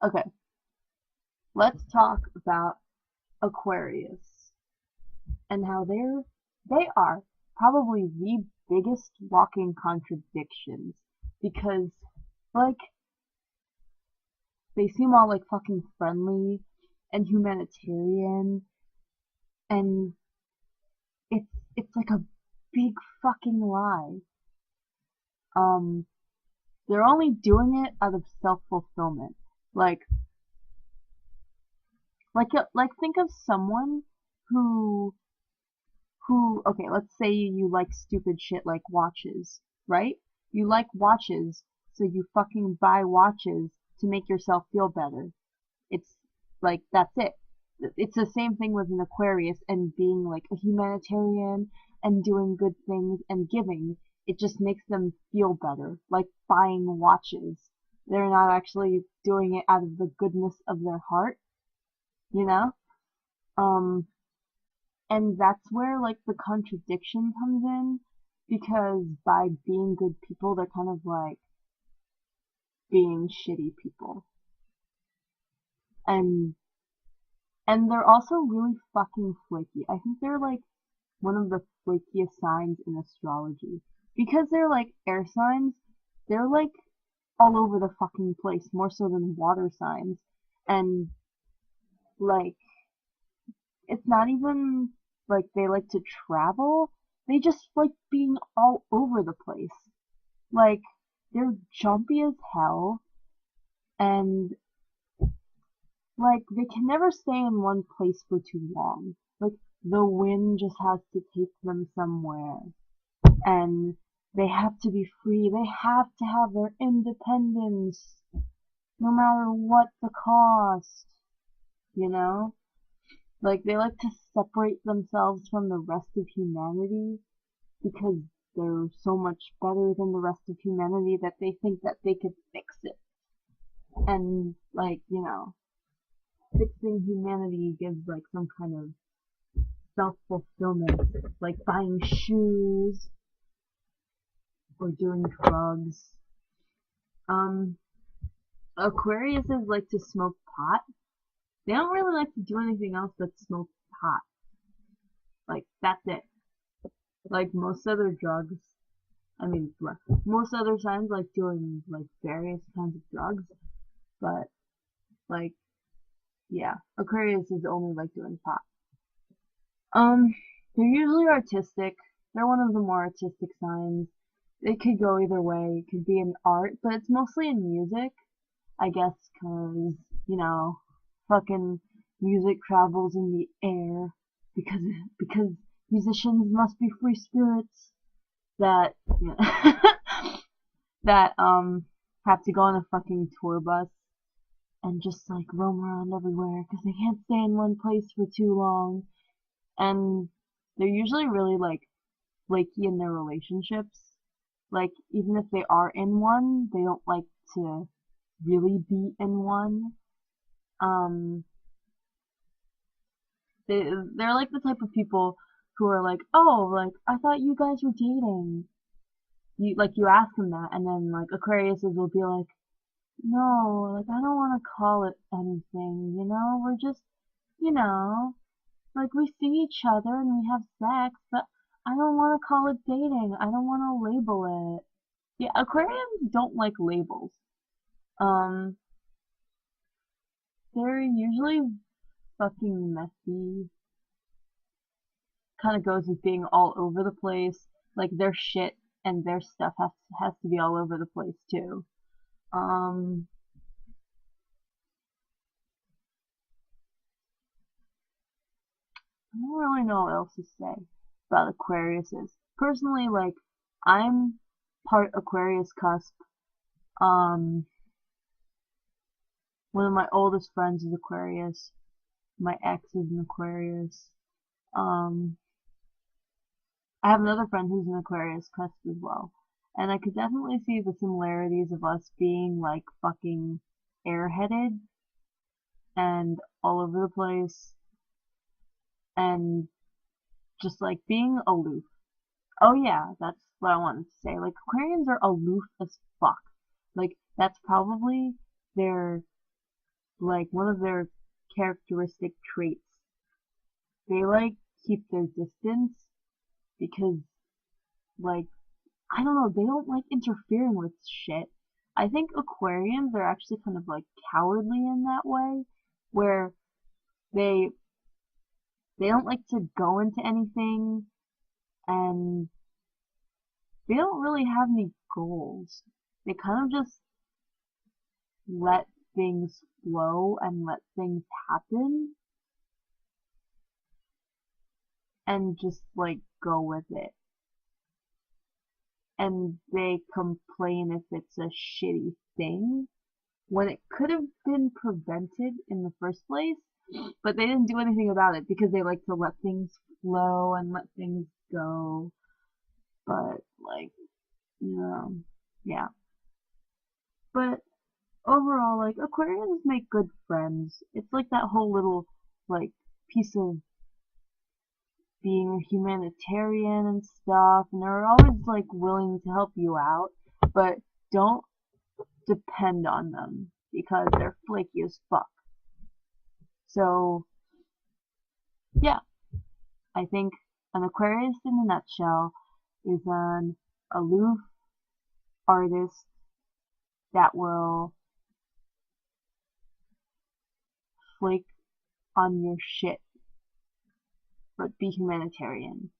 Okay, let's talk about Aquarius and how they are probably the biggest walking contradictions because like they seem all like fucking friendly and humanitarian and it's it's like a big fucking lie. Um they're only doing it out of self-fulfillment. Like like think of someone who okay, let's say you like stupid shit like watches, right? You like watches, so you fucking buy watches to make yourself feel better. It's like that's it. It's the same thing with an Aquarius and being like a humanitarian and doing good things and giving. It just makes them feel better, like buying watches. They're not actually doing it out of the goodness of their heart, you know? Um, and that's where like the contradiction comes in because by being good people, they're kind of like being shitty people. And and they're also really fucking flaky. I think they're like one of the flakiest signs in astrology. Because they're like air signs, they're like all over the fucking place, more so than water signs. And like, it's not even like they like to travel, they just like being all over the place. Like, they're jumpy as hell, and like, they can never stay in one place for too long. Like, the wind just has to take them somewhere. And they have to be free. They have to have their independence, no matter what the cost, you know? Like, they like to separate themselves from the rest of humanity because they're so much better than the rest of humanity that they think that they could fix it. And, like, fixing humanity gives, like, some kind of self-fulfillment, like buying shoes or doing drugs. Um, Aquariuses like to smoke pot. They don't really like to do anything else but smoke pot. Like, that's it. Like, most other drugs, I mean, most other signs like doing, like, various kinds of drugs, but, like, yeah, Aquarius is only like doing pot. They're usually artistic. They're one of the more artistic signs. It could go either way. It could be in art, but it's mostly in music. I guess because, you know, fucking music travels in the air because because musicians must be free spirits that that have to go on a fucking tour bus and just like roam around everywhere because they can't stay in one place for too long. And they're usually really like flaky in their relationships. Like even if they are in one, they don't like to really be in one. Um, they're like the type of people who are like, oh, like I thought you guys were dating. You ask them that, and then like Aquariuses will be like, no, like I don't want to call it anything. We're just, you know, like we see each other and we have sex, but I don't want to call it dating. I don't want to label it. Yeah, Aquarians don't like labels. Um, they're usually fucking messy. Kind of goes with being all over the place. Like their shit and their stuff has to be all over the place too. Um, I don't really know what else to say about Aquariuses. Personally, like I'm part Aquarius cusp. Um, one of my oldest friends is Aquarius. My ex is an Aquarius. Um, I have another friend who's an Aquarius cusp as well. And I could definitely see the similarities of us being like fucking airheaded and all over the place and just like being aloof. Oh yeah, that's what I wanted to say. Like Aquarians are aloof as fuck. Like that's probably their like one of their characteristic traits. They like keep their distance because like I don't know, they don't like interfering with shit. I think Aquarians are actually kind of like cowardly in that way, where they they don't like to go into anything and they don't really have any goals. They kind of just let things flow and let things happen and just like go with it. And they complain if it's a shitty thing when it could have been prevented in the first place, but they didn't do anything about it because they like to let things flow and let things go. But like, you know, yeah. But overall, like Aquarians make good friends. It's like that whole little like piece of being a humanitarian and stuff, and they're always like willing to help you out, but don't depend on them because they're flaky as fuck. So yeah, I think an Aquarius in a nutshell is an aloof artist that will flake on your shit, but be humanitarian.